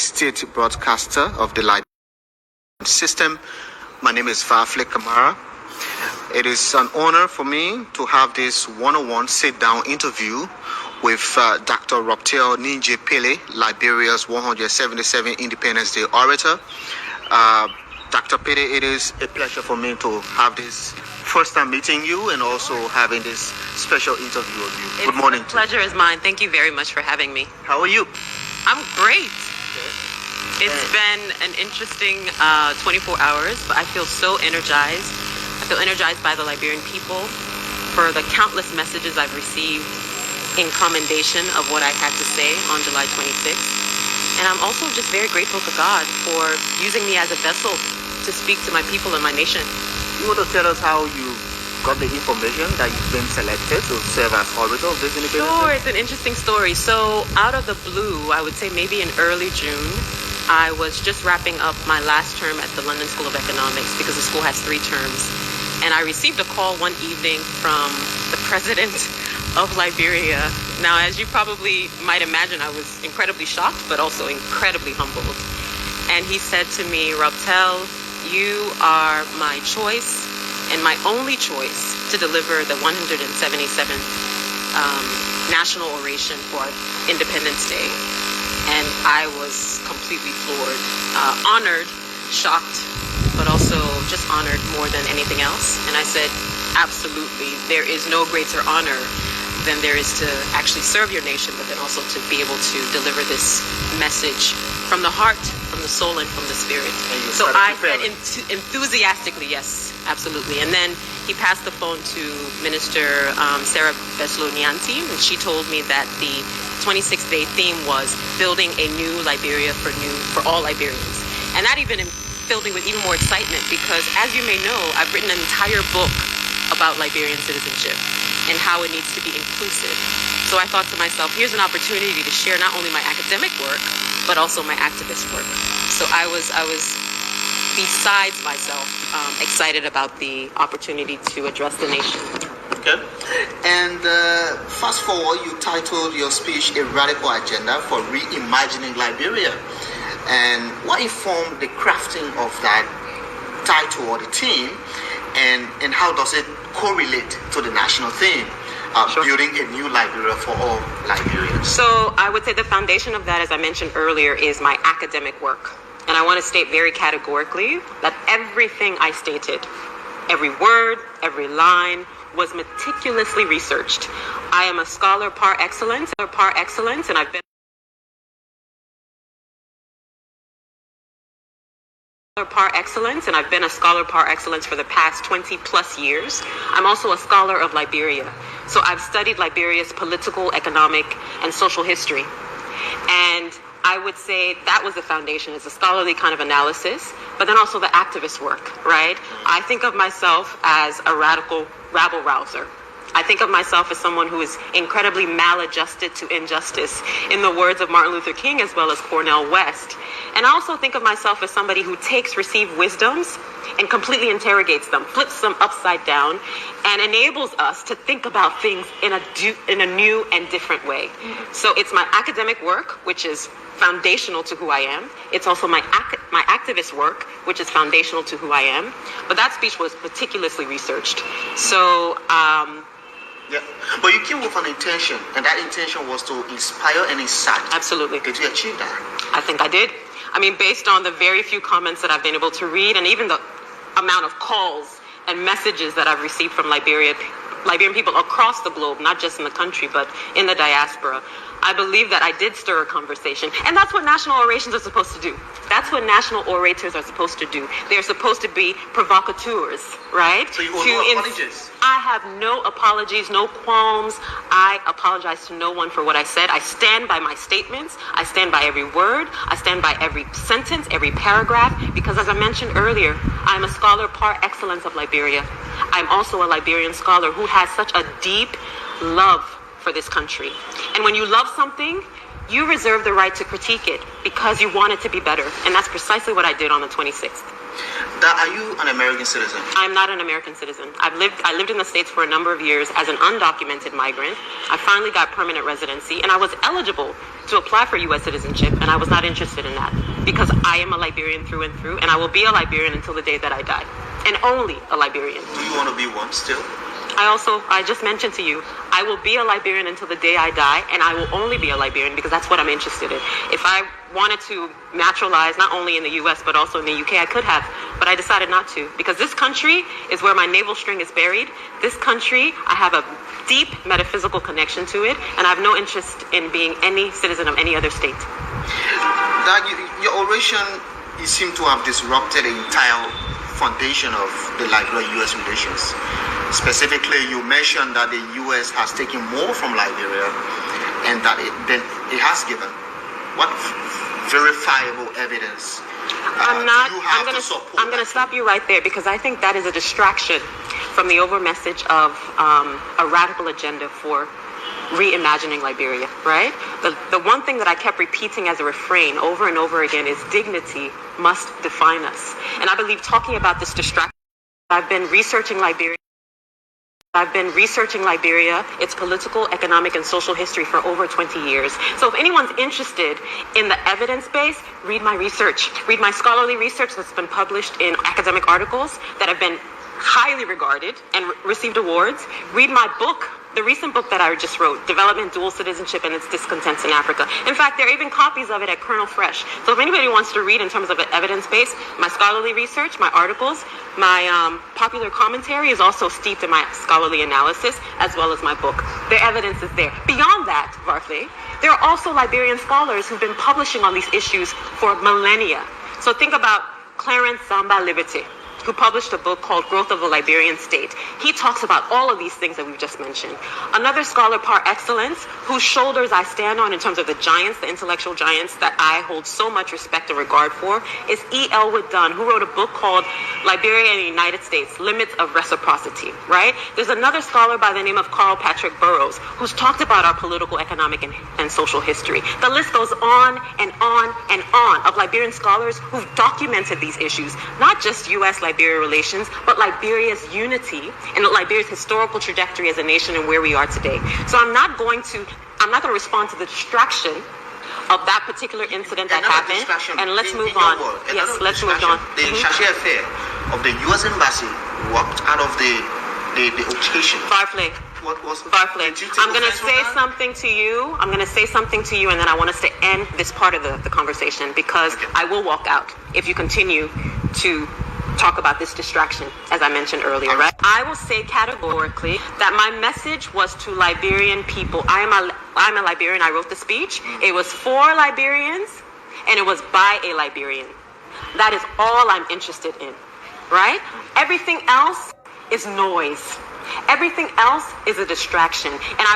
state broadcaster of the Liberian system. My name is Vafle Kamara. It is an honor for me to have this one-on-one sit-down interview with Dr. Robtel Ninje Pele, Liberia's 177th Independence Day orator. Dr. Pele, it is a pleasure for me to have this first time meeting you and also having this special interview of you. Good morning. The pleasure is mine. Thank you very much for having me. How are you? I'm great. It's been an interesting 24 hours, but I feel so energized. I feel energized by the Liberian people for the countless messages I've received in commendation of what I had to say on July 26th. And I'm also just very grateful to God for using me as a vessel to speak to my people and my nation. You want to tell us how you got the information that you've been selected to serve as orator of this Independence Day? Sure, it's an interesting story. So out of the blue, I would say maybe in early June, I was just wrapping up my last term at the London School of Economics because the school has 3 terms. And I received a call one evening from the president of Liberia. Now, as you probably might imagine, I was incredibly shocked, but also incredibly humbled. And he said to me, Robtel, you are my choice and my only choice to deliver the 177th national oration for Independence Day. And I was completely floored, honored, shocked, but also just honored more than anything else. And I said, absolutely, there is no greater honor than there is to actually serve your nation, but then also to be able to deliver this message from the heart, from the soul, and from the spirit. So I said enthusiastically, yes, absolutely. And then he passed the phone to Minister Sarah Beslo-Nyanti, and she told me that the 26th Day theme was building a new Liberia for all Liberians. And that even filled me with even more excitement because, as you may know, I've written an entire book about Liberian citizenship and how it needs to be inclusive. So I thought to myself, here's an opportunity to share not only my academic work, but also my activist work. So I was besides myself, excited about the opportunity to address the nation. Okay. And fast forward, you titled your speech A Radical Agenda for Reimagining Liberia. And what informed the crafting of that title or the theme, and how does it correlate to the national theme, Sure. building a new Liberia for all Liberians? So I would say the foundation of that, as I mentioned earlier, is my academic work. And I want to state very categorically that everything I stated, every word, every line, was meticulously researched. I am a scholar par excellence, and I've been a scholar par excellence for the past 20 plus years. I'm also a scholar of Liberia. So I've studied Liberia's political, economic, and social history. And I would say that was the foundation. It's a scholarly kind of analysis, but then also the activist work, right? I think of myself as a radical rabble-rouser. I think of myself as someone who is incredibly maladjusted to injustice, in the words of Martin Luther King as well as Cornel West. And I also think of myself as somebody who takes received wisdoms and completely interrogates them, flips them upside down, and enables us to think about things in a new and different way. So it's my academic work, which is foundational to who I am. It's also my activist work, which is foundational to who I am. But that speech was meticulously researched. So, yeah, but you came with an intention, and that intention was to inspire and incite. Absolutely. Did you achieve that? I think I did. I mean, based on the very few comments that I've been able to read, and even the amount of calls and messages that I've received from Liberian people across the globe, not just in the country, but in the diaspora, I believe that I did stir a conversation. And that's what national orations are supposed to do. That's what national orators are supposed to do. They're supposed to be provocateurs, right? So you owe no apologies? I have no apologies, no qualms. I apologize to no one for what I said. I stand by my statements. I stand by every word. I stand by every sentence, every paragraph, because as I mentioned earlier, I'm a scholar par excellence of Liberia. I'm also a Liberian scholar who has such a deep love for this country. And when you love something, you reserve the right to critique it because you want it to be better. And that's precisely what I did on the 26th. Are you an American citizen? I'm not an American citizen. I lived in the States for a number of years as an undocumented migrant. I finally got permanent residency, and I was eligible to apply for U.S. citizenship, and I was not interested in that because I am a Liberian through and through, and I will be a Liberian until the day that I die, and only a Liberian. Do you want to be one still? I just mentioned to you, I will be a Liberian until the day I die, and I will only be a Liberian because that's what I'm interested in. If I wanted to naturalize not only in the U.S. but also in the U.K., I could have, but I decided not to because this country is where my navel string is buried. This country, I have a deep metaphysical connection to it, and I have no interest in being any citizen of any other state. Your oration, you seem to have disrupted the entire foundation of the Liberia-U.S. relations. Specifically, you mentioned that the U.S. has taken more from Liberia and that it has given. What verifiable evidence I'm going to to stop you right there because I think that is a distraction from the over message of a radical agenda for reimagining Liberia, right? The one thing that I kept repeating as a refrain over and over again is dignity must define us. And I believe talking about this distraction, I've been researching Liberia, its political, economic, and social history for over 20 years. So if anyone's interested in the evidence base, read my research. Read my scholarly research that's been published in academic articles that have been highly regarded and received awards. Read my book, the recent book that I just wrote, Development, Dual Citizenship, and Its Discontents in Africa. In fact, there are even copies of it at Kernel Fresh. So if anybody wants to read in terms of an evidence base, my scholarly research, my articles, my popular commentary is also steeped in my scholarly analysis, as well as my book. The evidence is there. Beyond that, Varfley, there are also Liberian scholars who've been publishing on these issues for millennia. So think about Clarence Zamba Liberty, who published a book called Growth of the Liberian State. He talks about all of these things that we've just mentioned. Another scholar par excellence, whose shoulders I stand on in terms of the giants, the intellectual giants that I hold so much respect and regard for, is E. Elwood Dunn, who wrote a book called Liberia and the United States, Limits of Reciprocity, right? There's another scholar by the name of Carl Patrick Burroughs, who's talked about our political, economic, and social history. The list goes on and on and on of Liberian scholars who've documented these issues, not just U.S.-Liberia relations, but Liberia's unity and Liberia's historical trajectory as a nation and where we are today. So I'm not going to respond to the distraction of that particular incident that happened. And let's move on. Yes, let's move on. The Shashi affair of the U.S. Embassy walked out of the occasion. Barclay. Barclay, I'm going to say something to you. And then I want us to end this part of the conversation because I will walk out if you continue to talk about this distraction, as I mentioned earlier, right? I will say categorically that my message was to Liberian people. I'm a Liberian. I wrote the speech. It was for Liberians, and it was by a Liberian. That is all I'm interested in, right? Everything else is noise. Everything else is a distraction. And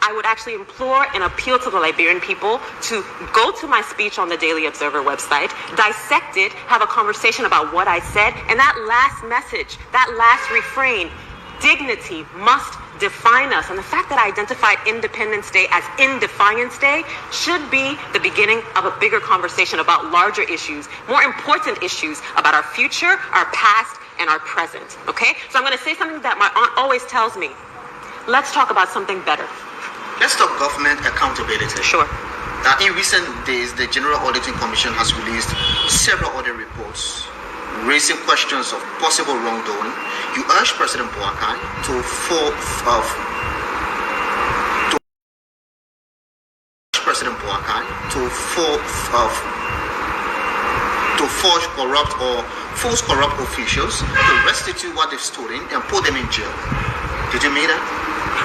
I would actually implore and appeal to the Liberian people to go to my speech on the Daily Observer website, dissect it, have a conversation about what I said, and that last message, that last refrain, dignity must define us. And the fact that I identified Independence Day as Indefiance Day should be the beginning of a bigger conversation about larger issues, more important issues about our future, our past, and our present. Okay? So I'm going to say something that my aunt always tells me. Let's talk about something better. Let's talk government accountability. Sure. In recent days, the General Auditing Commission has released several audit reports raising questions of possible wrongdoing. You urge President Boakai to forge corrupt or false corrupt officials to restitute what they've stolen and put them in jail. Did you mean that?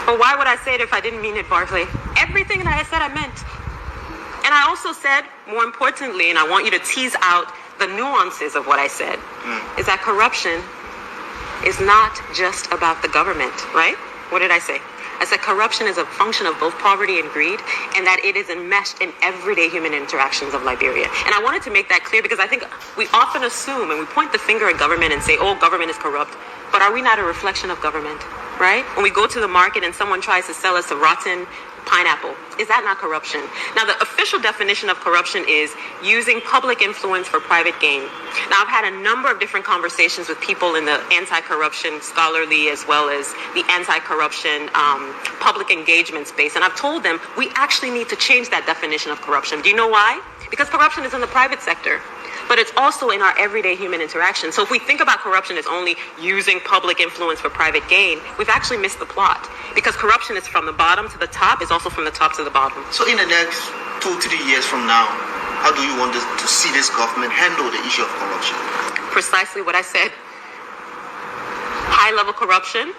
But why would I say it if I didn't mean it, Barclay? Everything that I said, I meant. And I also said, more importantly, and I want you to tease out the nuances of what I said, is that corruption is not just about the government, right? What did I say? I said corruption is a function of both poverty and greed, and that it is enmeshed in everyday human interactions of Liberia. And I wanted to make that clear because I think we often assume and we point the finger at government and say, oh, government is corrupt. But are we not a reflection of government, right? When we go to the market and someone tries to sell us a rotten pineapple. Is that not corruption? Now, the official definition of corruption is using public influence for private gain. Now, I've had a number of different conversations with people in the anti-corruption scholarly as well as the anti-corruption public engagement space, and I've told them we actually need to change that definition of corruption. Do you know why? Because corruption is in the private sector, but it's also in our everyday human interaction. So if we think about corruption as only using public influence for private gain, we've actually missed the plot. Because corruption is from the bottom to the top, it's also from the top to the bottom. So in the next 2-3 years from now, how do you want to see this government handle the issue of corruption? Precisely what I said. High-level corruption,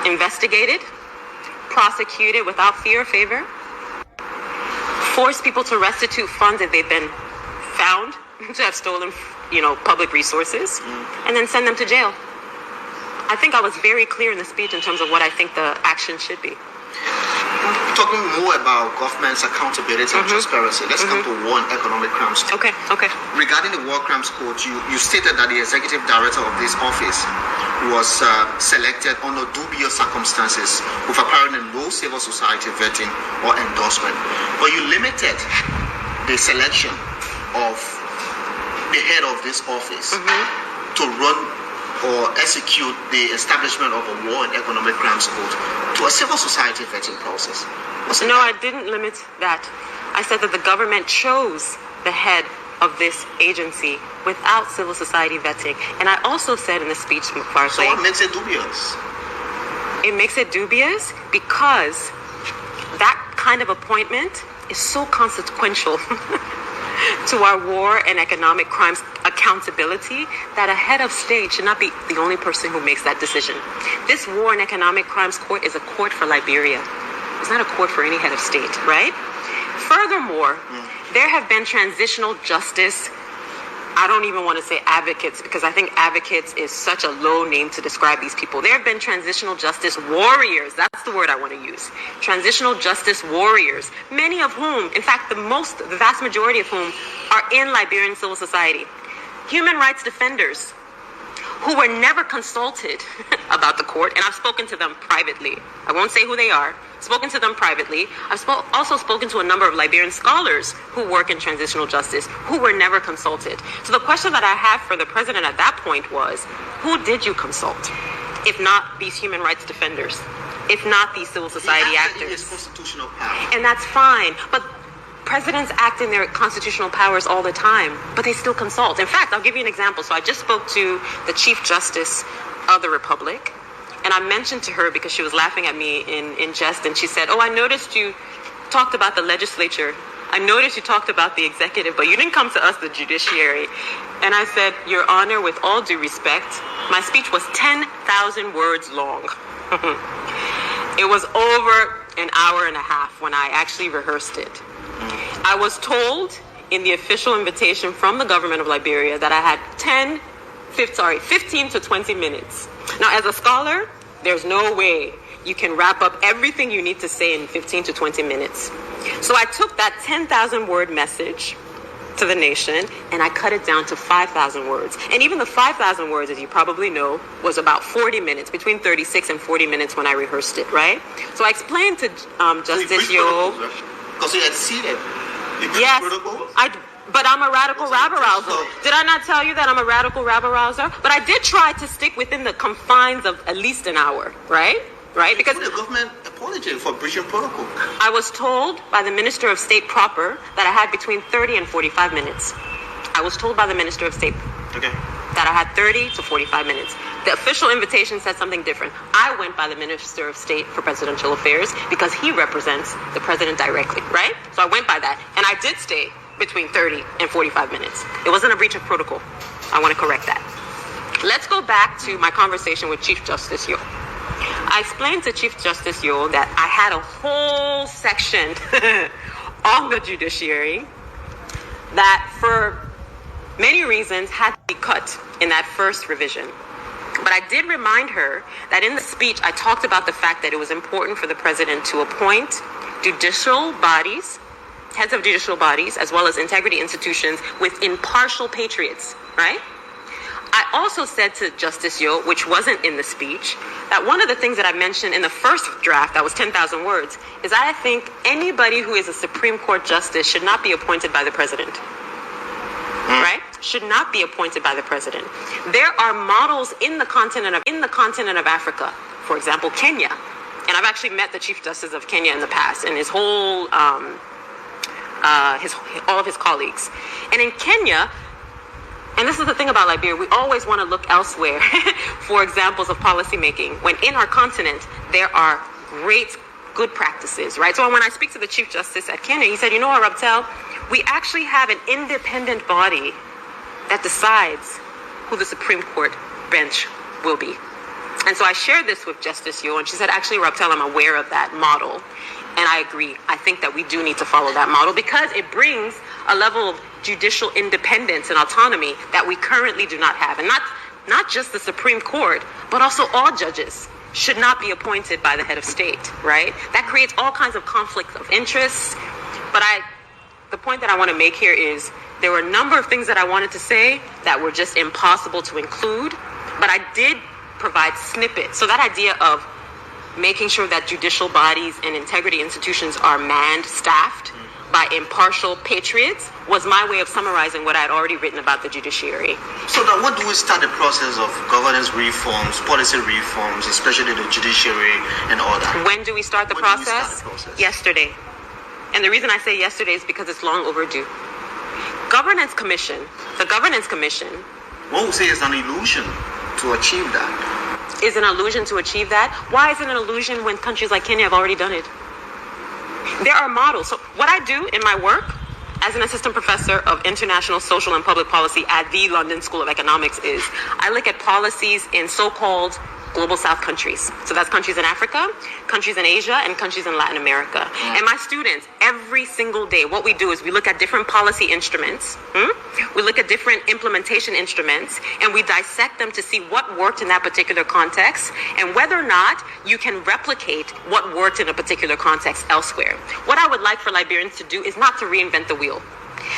investigated, prosecuted without fear or favor, force people to restitute funds if they've been found to have stolen, public resources, and then send them to jail. I think I was very clear in the speech in terms of what I think the action should be. Talking more about government's accountability and transparency, let's come to war and economic crimes. Okay. Regarding the War Crimes Court, you stated that the executive director of this office was selected under dubious circumstances with apparently no civil society vetting or endorsement. But you limited the selection of the head of this office to run or execute the establishment of a war and economic crimes court to a civil society vetting process. No, I didn't limit that. I said that the government chose the head of this agency without civil society vetting. And I also said in the speech, So Farsley, what makes it dubious? It makes it dubious because that kind of appointment is so consequential to our war and economic crimes accountability that a head of state should not be the only person who makes that decision. This war and economic crimes court is a court for Liberia. It's not a court for any head of state, right? Furthermore, there have been transitional justice, I don't even want to say advocates, because I think advocates is such a low name to describe these people. There have been transitional justice warriors. That's the word I want to use. Transitional justice warriors, many of whom, in fact, the vast majority of whom are in Liberian civil society. Human rights defenders who were never consulted about the court, and I've spoken to them privately. I won't say who they are. Spoken to them privately. I've also spoken to a number of Liberian scholars who work in transitional justice who were never consulted. So the question that I have for the president at that point was, who did you consult? If not these human rights defenders, if not these civil society actors. Constitutional power. And that's fine, but presidents act in their constitutional powers all the time, but they still consult. In fact, I'll give you an example. So I just spoke to the Chief Justice of the Republic, and I mentioned to her, because she was laughing at me in jest, and she said, "Oh, I noticed you talked about the legislature. I noticed you talked about the executive, but you didn't come to us, the judiciary." And I said, "Your Honor, with all due respect, my speech was 10,000 words long." It was over an hour and a half when I actually rehearsed it. I was told in the official invitation from the government of Liberia that I had 15 to 20 minutes. Now, as a scholar, there's no way you can wrap up everything you need to say in 15 to 20 minutes. So I took that 10,000 word message to the nation and I cut it down to 5,000 words. And even the 5,000 words, as you probably know, was about 40 minutes, between 36 and 40 minutes when I rehearsed it, right? So I explained to Justice Yo. Because you had seen it. Yes, but I'm a radical rabble-rouser. Did I not tell you that I'm a radical rabble-rouser? But I did try to stick within the confines of at least an hour, right? Because the government apologized for breaching protocol. I was told by the Minister of State proper that I had between 30 and 45 minutes. I was told by the Minister of State that I had 30 to 45 minutes. The official invitation said something different. I went by the Minister of State for Presidential Affairs because he represents the president directly, right? So I went by that. And I did stay between 30 and 45 minutes. It wasn't a breach of protocol. I want to correct that. Let's go back to my conversation with Chief Justice Yo. I explained to Chief Justice Yo that I had a whole section on the judiciary that for many reasons had to be cut in that first revision. But I did remind her that in the speech, I talked about the fact that it was important for the president to appoint judicial bodies, heads of judicial bodies, as well as integrity institutions with impartial patriots, right? I also said to Justice Yo, which wasn't in the speech, that one of the things that I mentioned in the first draft, that was 10,000 words, is I think anybody who is a Supreme Court justice should not be appointed by the president. Right? Should not be appointed by the president. There are models in the continent of Africa. For example, Kenya. And I've actually met the Chief Justice of Kenya in the past, and his whole all of his colleagues. And in Kenya, and this is the thing about Liberia, we always want to look elsewhere for examples of policymaking, when in our continent there are great good practices, right? So when I speak to the Chief Justice at Kenya, he said, you know what, Rabtel, we actually have an independent body that decides who the Supreme Court bench will be. And so I shared this with Justice Yo, and she said, actually, Rabtel, I'm aware of that model. And I agree. I think that we do need to follow that model because it brings a level of judicial independence and autonomy that we currently do not have. And not just the Supreme Court, but also all judges should not be appointed by the head of state, right? That creates all kinds of conflicts of interest. But the point that I want to make here is there were a number of things that I wanted to say that were just impossible to include, but I did provide snippets. So that idea of making sure that judicial bodies and integrity institutions are manned, staffed by impartial patriots was my way of summarizing what I had already written about the judiciary. So now what do we start the process of governance reforms, policy reforms, especially the judiciary and all that? When do we start the process? Yesterday. And the reason I say yesterday is because it's long overdue. The Governance Commission, what we say is an illusion to achieve that. Is an illusion to achieve that? Why is it an illusion when countries like Kenya have already done it? There are models. So what I do in my work as an assistant professor of international social and public policy at the London School of Economics is I look at policies in so-called global south countries. So that's countries in Africa, countries in Asia, and countries in Latin America. And my students, every single day, what we do is we look at different policy instruments. We look at different implementation instruments, and we dissect them to see what worked in that particular context and whether or not you can replicate what worked in a particular context elsewhere. What I would like for Liberians to do is not to reinvent the wheel.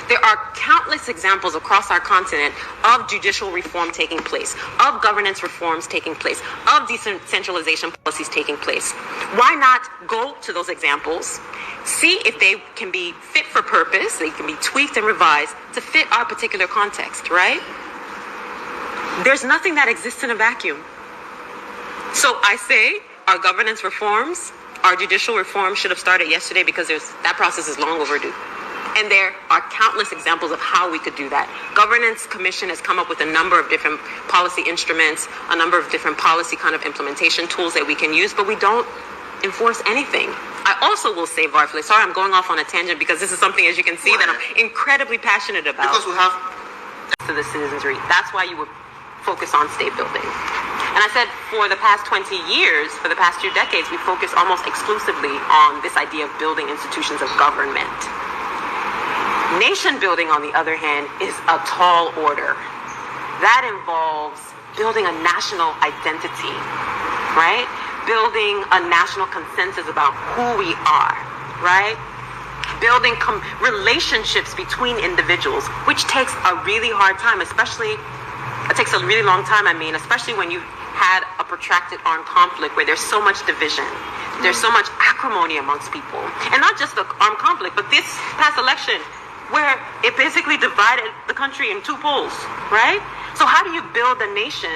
There are countless examples across our continent of judicial reform taking place, of governance reforms taking place, of decentralization policies taking place. Why not go to those examples, see if they can be fit for purpose, they can be tweaked and revised to fit our particular context, right? There's nothing that exists in a vacuum. So I say our governance reforms, our judicial reforms should have started yesterday because that process is long overdue. And there are countless examples of how we could do that. Governance Commission has come up with a number of different policy instruments, a number of different policy kind of implementation tools that we can use, but we don't enforce anything. I also will say, Varfle, sorry, I'm going off on a tangent because this is something, as you can see, that I'm incredibly passionate about. Because we have to the citizenry. That's why you would focus on state building. And I said for the past 20 years, for the past 2 decades, we focus almost exclusively on this idea of building institutions of government. Nation building, on the other hand, is a tall order. That involves building a national identity, right? Building a national consensus about who we are, right? Building relationships between individuals, which takes a really hard time, especially when you had a protracted armed conflict where there's so much division. There's so much acrimony amongst people. And not just the armed conflict, but this past election, where it basically divided the country in 2 poles, right? So how do you build a nation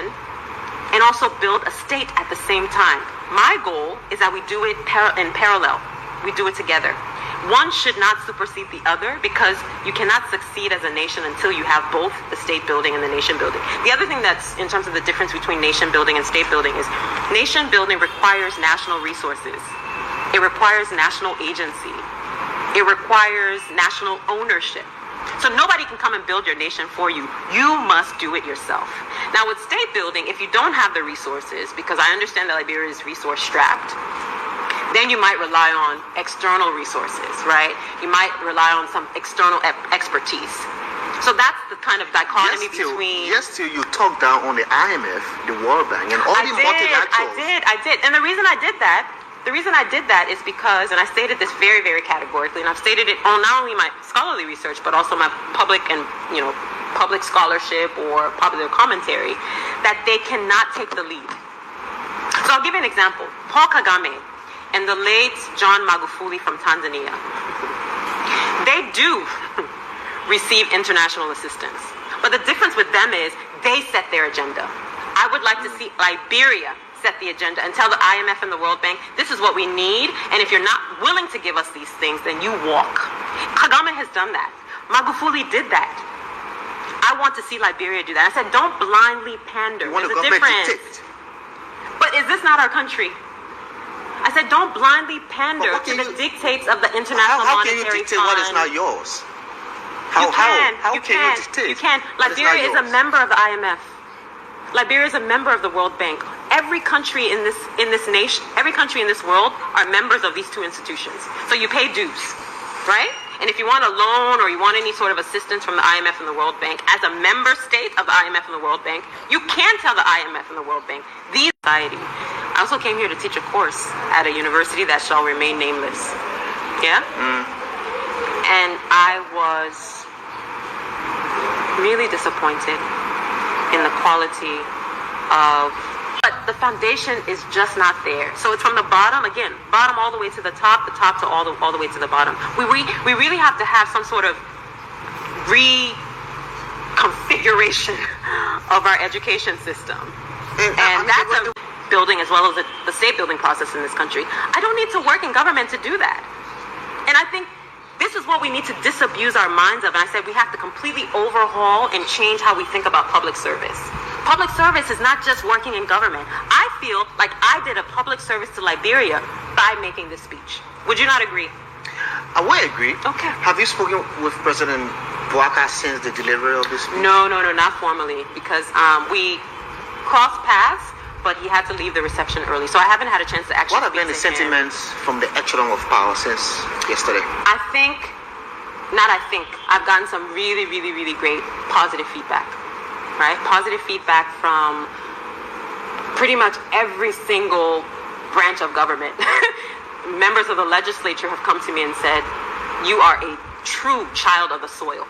and also build a state at the same time? My goal is that we do it in parallel. We do it together. One should not supersede the other because you cannot succeed as a nation until you have both the state building and the nation building. The other thing that's in terms of the difference between nation building and state building is nation building requires national resources. It requires national agency. It requires national ownership. So nobody can come and build your nation for you. You must do it yourself. Now with state building, if you don't have the resources, because I understand that Liberia is resource strapped, then you might rely on external resources, right? You might rely on some external expertise. So that's the kind of dichotomy between... Yes, till you talk down on the IMF, the World Bank, and all the multilaterals. I did. And the reason I did that is because, and I stated this very, very categorically, and I've stated it on not only my scholarly research, but also my public and, public scholarship or popular commentary, that they cannot take the lead. So I'll give you an example. Paul Kagame and the late John Magufuli from Tanzania, they do receive international assistance. But the difference with them is they set their agenda. I would like to see Liberia set the agenda and tell the IMF and the World Bank, this is what we need, and if you're not willing to give us these things, then you walk. Kagame has done that. Magufuli did that. I want to see Liberia do that. I said, don't blindly pander. There's a difference. But is this not our country? I said, don't blindly pander to the dictates of the International Monetary Fund. How can you dictate what is not yours? How can you dictate? You can. Liberia is a member of the IMF. Liberia is a member of the World Bank. Every country in this nation, every country in this world are members of these two institutions. So you pay dues, right? And if you want a loan or you want any sort of assistance from the IMF and the World Bank, as a member state of the IMF and the World Bank, you can tell the IMF and the World Bank, these society. I also came here to teach a course at a university that shall remain nameless. Yeah? And I was really disappointed in the quality of, but the foundation is just not there. So it's from the bottom, again, bottom all the way to the top to all the way to the bottom. We really have to have some sort of reconfiguration of our education system. And that's a building as well as the state building process in this country. I don't need to work in government to do that. And I think this is what we need to disabuse our minds of. And I said we have to completely overhaul and change how we think about public service. Public service is not just working in government. I feel like I did a public service to Liberia by making this speech. Would you not agree? I would agree. Okay. Have you spoken with President Bouaka since the delivery of this speech? No, not formally, because we crossed paths, but he had to leave the reception early. So I haven't had a chance to actually What have been the sentiments from the echelon of power since yesterday? I've gotten some really, really, really great positive feedback, right? Positive feedback from pretty much every single branch of government. Members of the legislature have come to me and said, you are a true child of the soil,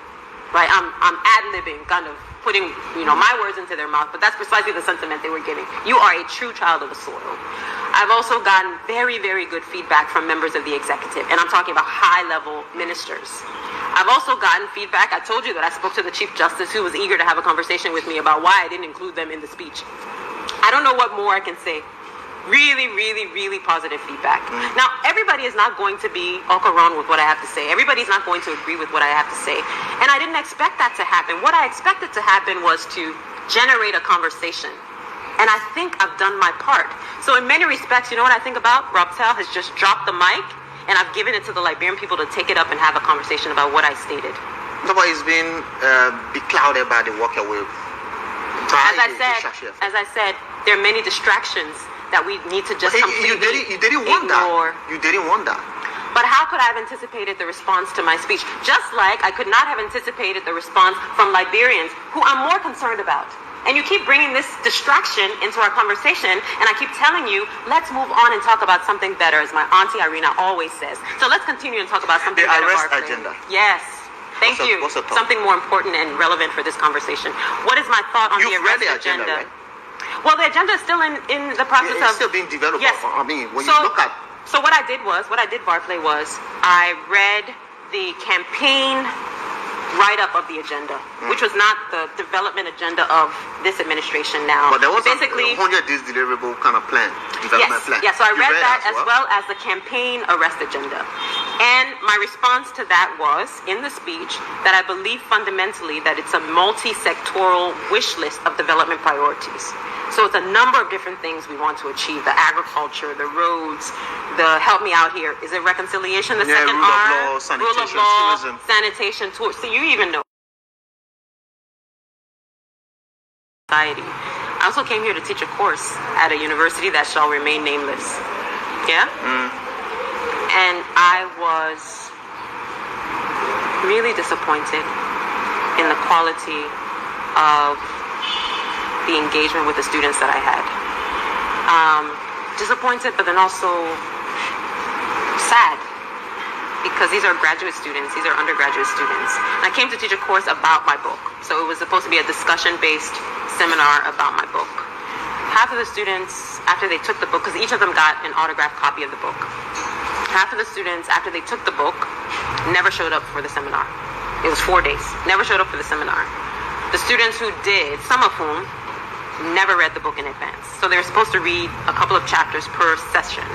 right? I'm ad-libbing, kind of putting, my words into their mouth, but that's precisely the sentiment they were giving. You are a true child of the soil. I've also gotten very, very good feedback from members of the executive, and I'm talking about high-level ministers. I've also gotten feedback. I told you that I spoke to the Chief Justice, who was eager to have a conversation with me about why I didn't include them in the speech. I don't know what more I can say. Really, really, really positive feedback. Now, everybody is not going to be au courant with what I have to say. Everybody's not going to agree with what I have to say. And I didn't expect that to happen. What I expected to happen was to generate a conversation. And I think I've done my part. So in many respects, you know what I think about? Robtel has just dropped the mic, and I've given it to the Liberian people to take it up and have a conversation about what I stated. Nobody's been beclouded by the walk away. As I said, there are many distractions that we need to just completely you didn't want ignore. That. You didn't want that. But how could I have anticipated the response to my speech? Just like I could not have anticipated the response from Liberians, who I'm more concerned about. And you keep bringing this distraction into our conversation, and I keep telling you, let's move on and talk about something better, as my auntie Irina always says. So let's continue and talk about something better. The arrest agenda. Yes. Thank you. What's the thought? Something more important and relevant for this conversation. What is my thought on the arrest agenda? Right? Well, the agenda is still in the process of... It's still being developed. Yes. I mean, when you look at... So what I did, Barclay, was I read the campaign write-up of the agenda, which was not the development agenda of this administration now. But there was basically a 100 days deliverable kind of plan, development plan. Yes, so I read that as well as the campaign arrest agenda. And my response to that was, in the speech, that I believe fundamentally that it's a multi-sectoral wish list of development priorities. So it's a number of different things we want to achieve: the agriculture, the roads, the help me out here. Is it reconciliation? The second R, rule of law, tourism. Sanitation, tourism. So you even know. Society. I also came here to teach a course at a university that shall remain nameless. Yeah? And I was really disappointed in the quality of the engagement with the students that I had. Disappointed, but then also sad. because these are graduate students, these are undergraduate students. And I came to teach a course about my book. So it was supposed to be a discussion-based seminar about my book. Half of the students, after they took the book, because each of them got an autographed copy of the book, half of the students, after they took the book, never showed up for the seminar. It was 4 days. Never showed up for the seminar. The students who did, some of whom never read the book in advance. So they were supposed to read a couple of chapters per session.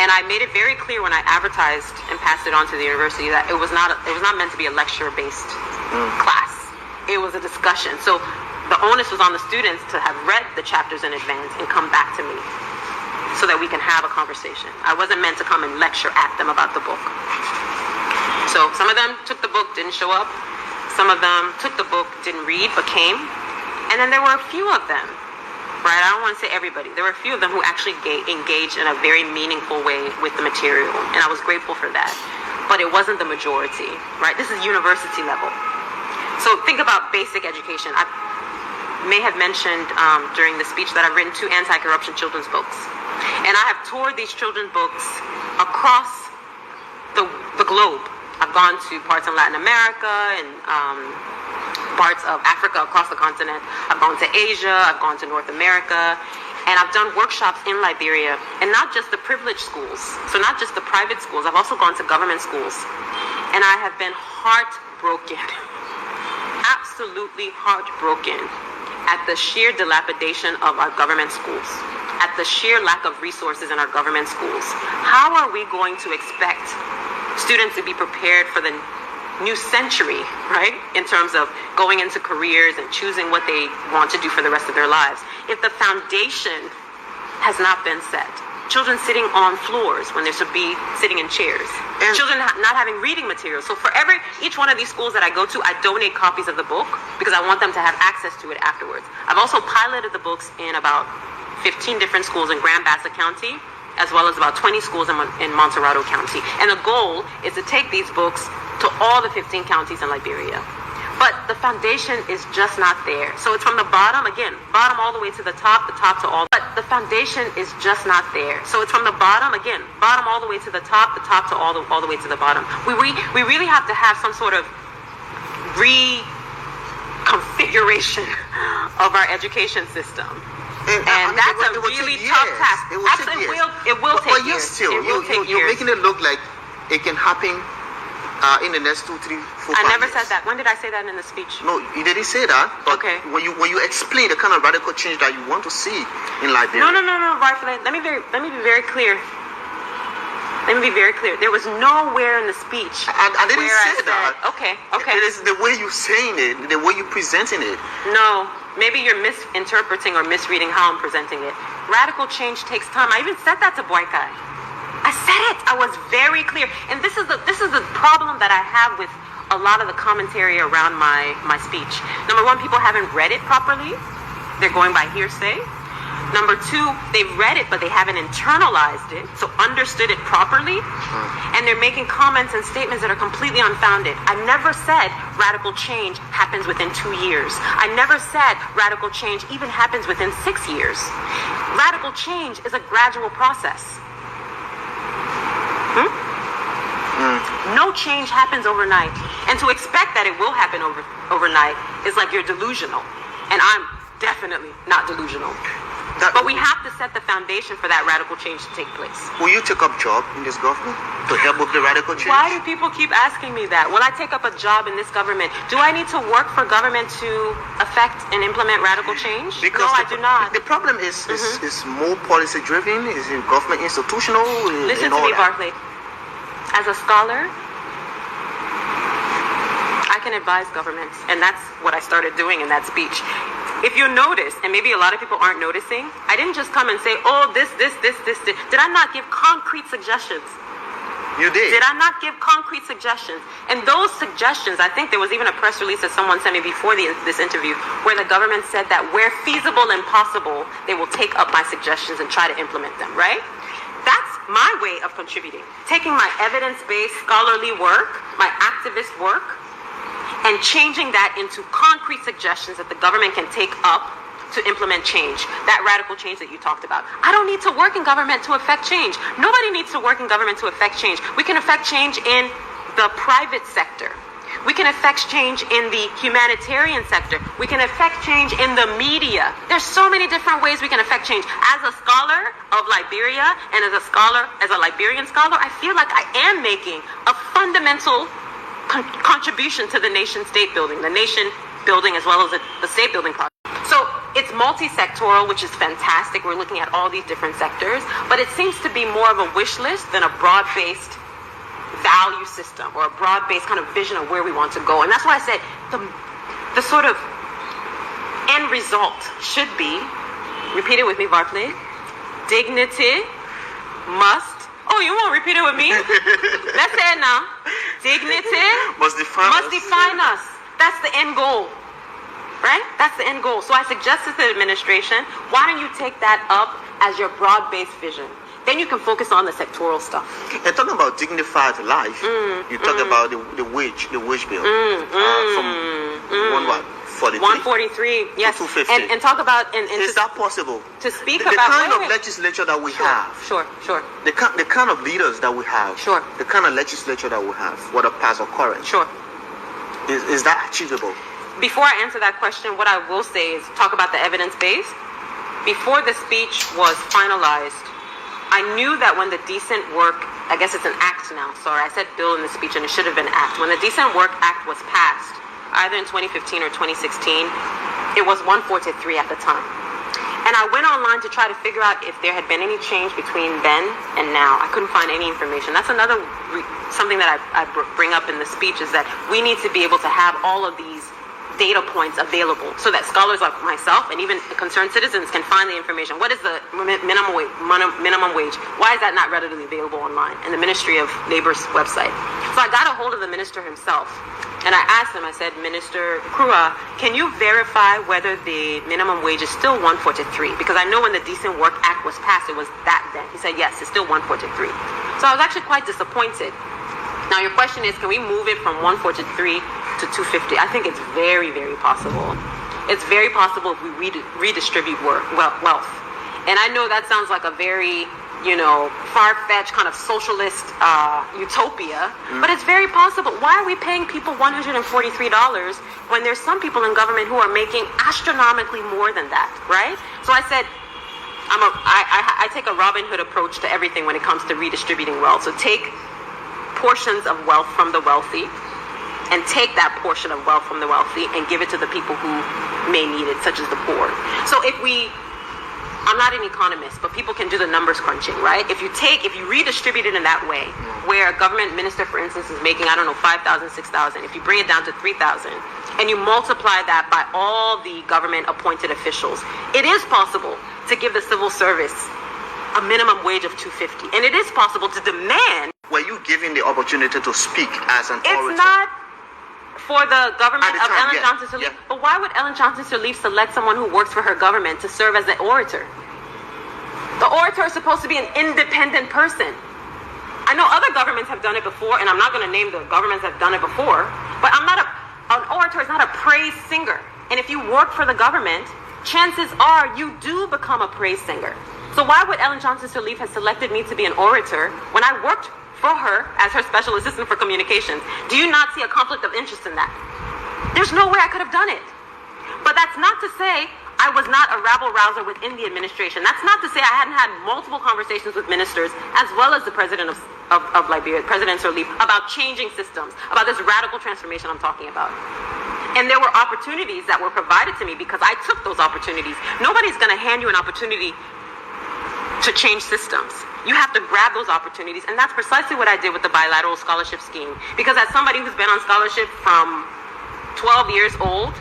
And I made it very clear when I advertised and passed it on to the university that it was not meant to be a lecture-based class. It was a discussion. So the onus was on the students to have read the chapters in advance and come back to me so that we can have a conversation. I wasn't meant to come and lecture at them about the book. So some of them took the book, didn't show up. Some of them took the book, didn't read, but came. And then there were a few of them, right? I don't want to say everybody. There were a few of them who actually engaged in a very meaningful way with the material. And I was grateful for that. But it wasn't the majority, right? This is university level. So think about basic education. I may have mentioned during the speech that I've written 2 anti-corruption children's books. And I have toured these children's books across the globe. I've gone to parts in Latin America and parts of Africa, across the continent. I've gone to Asia, I've gone to North America, and I've done workshops in Liberia, and not just the privileged schools, so not just the private schools, I've also gone to government schools, and I have been heartbroken, absolutely heartbroken at the sheer dilapidation of our government schools, at the sheer lack of resources in our government schools. How are we going to expect students to be prepared for the new century, right, in terms of going into careers and choosing what they want to do for the rest of their lives, if the foundation has not been set? Children sitting on floors when they're supposed to be sitting in chairs. And children not having reading materials. So for each one of these schools that I go to, I donate copies of the book because I want them to have access to it afterwards. I've also piloted the books in about 15 different schools in Grand Bassa County, as well as about 20 schools in Montserrado County. And the goal is to take these books to all the 15 counties in Liberia. But the foundation is just not there. So it's from the bottom, again, bottom all the way to the top to all. But the foundation is just not there. So it's from the bottom, again, bottom all the way to the top to all the way to the bottom. We really have to have some sort of reconfiguration of our education system. And that's a really tough task. It will take years. You're making it look like it can happen in the next 2, 3, 4, 5 I never years. said that. When did I say that in the speech? No, you didn't say that. But okay. when you explain the kind of radical change that you want to see in Liberia. No, rightfully. Let me be very clear. There was nowhere in the speech I didn't say that. Okay. It is the way you're saying it, the way you're presenting it. No, maybe you're misinterpreting or misreading how I'm presenting it. Radical change takes time. I even said that to Boykai. I said it. I was very clear. And this is the problem that I have with a lot of the commentary around my speech. Number one, people haven't read it properly. They're going by hearsay. Number two, they've read it, but they haven't internalized it, so understood it properly. And they're making comments and statements that are completely unfounded. I never said radical change happens within 2 years. I never said radical change even happens within 6 years. Radical change is a gradual process. No change happens overnight. And to expect that it will happen overnight is like you're delusional. And I'm definitely not delusional. But we have to set the foundation for that radical change to take place. Will you take up job in this government to help with the radical change? Why do people keep asking me that? Will I take up a job in this government? Do I need to work for government to affect and implement radical change? Because no, I do not. The problem is more policy driven, is government institutional. Listen to me, Barclay. As a scholar, I can advise governments, and that's what I started doing in that speech. If you notice, and maybe a lot of people aren't noticing, I didn't just come and say, oh, this. Did I not give concrete suggestions? You did. Did I not give concrete suggestions? And those suggestions, I think there was even a press release that someone sent me before this interview, where the government said that where feasible and possible, they will take up my suggestions and try to implement them, right? That's my way of contributing. Taking my evidence-based scholarly work, my activist work, and changing that into concrete suggestions that the government can take up to implement change, that radical change that you talked about. I don't need to work in government to affect change. Nobody needs to work in government to affect change. We can affect change in the private sector. We can affect change in the humanitarian sector. We can affect change in the media. There's so many different ways we can affect change. As a scholar of Liberia and as a Liberian scholar, I feel like I am making a fundamental contribution to the nation state building, as well as the state building process. So it's multi-sectoral, which is fantastic. We're looking at all these different sectors, but it seems to be more of a wish list than a broad-based value system or a broad-based kind of vision of where we want to go. And that's why I said the sort of end result should be, repeat it with me, Barclay, dignity must, oh, you won't repeat it with me? Let's say it now. Dignity must define us. That's the end goal, right? That's the end goal. So I suggest to the administration, why don't you take that up as your broad-based vision? Then you can focus on the sectoral stuff. And talking about dignified life, you talk about the wage bill from 143, yes, 250. And talk about is that possible? To speak the about kind of legislature that we have, sure, the kind of leaders that we have, the kind of legislature that we have, whether past or current, is that achievable? Before I answer that question, what I will say is talk about the evidence base. Before the speech was finalized, I knew that when the Decent Work, I guess it's an act now, sorry, I said bill in the speech and it should have been act. When the Decent Work Act was passed, either in 2015 or 2016, it was 143 at the time. And I went online to try to figure out if there had been any change between then and now. I couldn't find any information. That's another something that I bring up in the speech, is that we need to be able to have all of these data points available so that scholars like myself and even concerned citizens can find the information. What is the minimum wage? Why is that not readily available online in the Ministry of Labor's website? So I got a hold of the minister himself and I asked him, I said, Minister Krua, can you verify whether the minimum wage is still 143? Because I know when the Decent Work Act was passed, it was that then. He said, yes, it's still 143. So I was actually quite disappointed. Now your question is, can we move it from 143 to 250? I think it's very, very possible. It's very possible if we redistribute wealth. And I know that sounds like a very, far-fetched kind of socialist utopia, but it's very possible. Why are we paying people $143 when there's some people in government who are making astronomically more than that, right? So I said, I take a Robin Hood approach to everything when it comes to redistributing wealth. So take portions of wealth from the wealthy and take that portion of wealth from the wealthy and give it to the people who may need it, such as the poor. So I'm not an economist, but people can do the numbers crunching, right? If you redistribute it in that way, where a government minister, for instance, is making, I don't know, 5,000, 6,000, if you bring it down to 3,000, and you multiply that by all the government appointed officials, it is possible to give the civil service a minimum wage of $250. And it is possible to demand. Were you given the opportunity to speak as an orator? It's not for the government of Ellen Johnson Sirleaf. Yeah. But why would Ellen Johnson Sirleaf select someone who works for her government to serve as the orator? The orator is supposed to be an independent person. I know other governments have done it before, and I'm not going to name the governments that have done it before, but an orator is not a praise singer. And if you work for the government, chances are you do become a praise singer. So why would Ellen Johnson Sirleaf have selected me to be an orator when I worked for her as her special assistant for communications? Do you not see a conflict of interest in that? There's no way I could have done it. But that's not to say I was not a rabble-rouser within the administration. That's not to say I hadn't had multiple conversations with ministers as well as the president of Liberia, President Sirleaf, about changing systems, about this radical transformation I'm talking about. And there were opportunities that were provided to me because I took those opportunities. Nobody's going to hand you an opportunity to change systems. You have to grab those opportunities, and that's precisely what I did with the bilateral scholarship scheme. Because as somebody who's been on scholarship from 12 years old,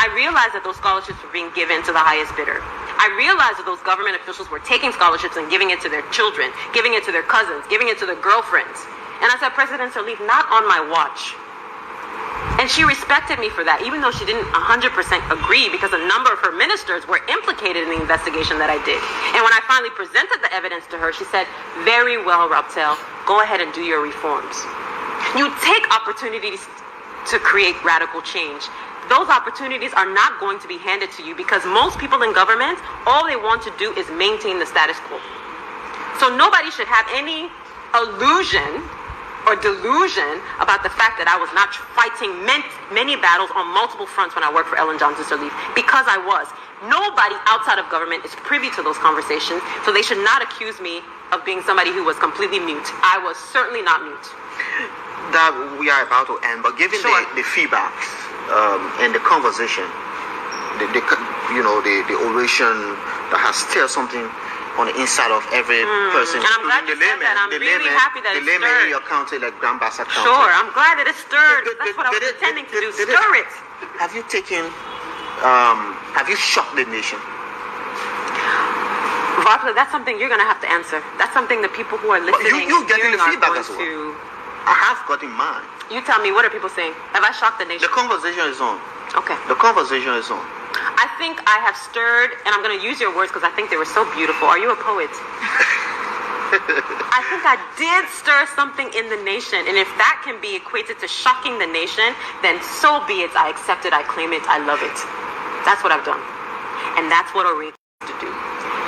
I realized that those scholarships were being given to the highest bidder. I realized that those government officials were taking scholarships and giving it to their children, giving it to their cousins, giving it to their girlfriends. And I said, President Sirleaf, not on my watch. And she respected me for that, even though she didn't 100% agree, because a number of her ministers were implicated in the investigation that I did. And when I finally presented the evidence to her, she said, very well, Rabtel, go ahead and do your reforms. You take opportunities to create radical change. those opportunities are not going to be handed to you because most people in government, all they want to do is maintain the status quo. So nobody should have any illusion or delusion about the fact that I was not fighting many battles on multiple fronts when I worked for Ellen Johnson Sirleaf, because I was. Nobody outside of government is privy to those conversations, so they should not accuse me of being somebody who was completely mute. I was certainly not mute. That we are about to end, but given Sure. the feedback and the conversation, the oration that has still something on the inside of every person. And I'm glad you said that. I'm really happy that the it layman stirred. in your county, like Grand Bassa County. Sure, I'm glad that it stirred. That's what I was intending to do. Stir it. Have you shocked the nation? Vafle, that's something you're going to have to answer. That's something the people who are listening you getting hearing the are feedback going as well. to... I have gotten mine. You tell me, what are people saying? Have I shocked the nation? The conversation is on. Okay. The conversation is on. I think I have stirred, and I'm going to use your words because I think they were so beautiful. Are you a poet? I think I did stir something in the nation, and if that can be equated to shocking the nation, then so be it. I accept it, I claim it, I love it. That's what I've done. And that's what orators to do.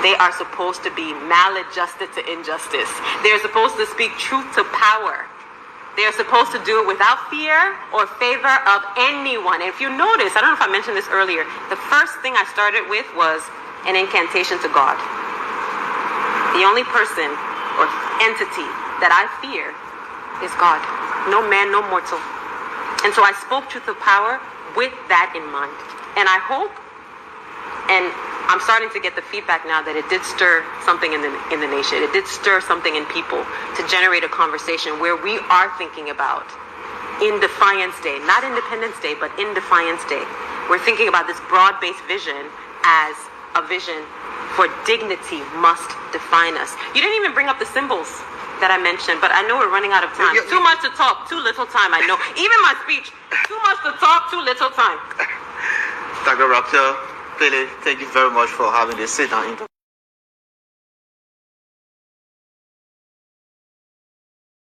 They are supposed to be maladjusted to injustice. They're supposed to speak truth to power. They're supposed to do it without fear or favor of anyone. And if you notice, I don't know if I mentioned this earlier, the first thing I started with was an incantation to God. The only person or entity that I fear is God. No man, no mortal. And so I spoke truth of power with that in mind. And I hope, and I'm starting to get the feedback now that it did stir something in the nation. It did stir something in people to generate a conversation where we are thinking about in Defiance Day, not Independence Day, but in Defiance Day. We're thinking about this broad-based vision as a vision for dignity must define us. You didn't even bring up the symbols that I mentioned, but I know we're running out of time. Too much to talk, too little time, I know. Even my speech, too much to talk, too little time. Dr. Raptor, Pele, thank you very much for having this sit-down interview.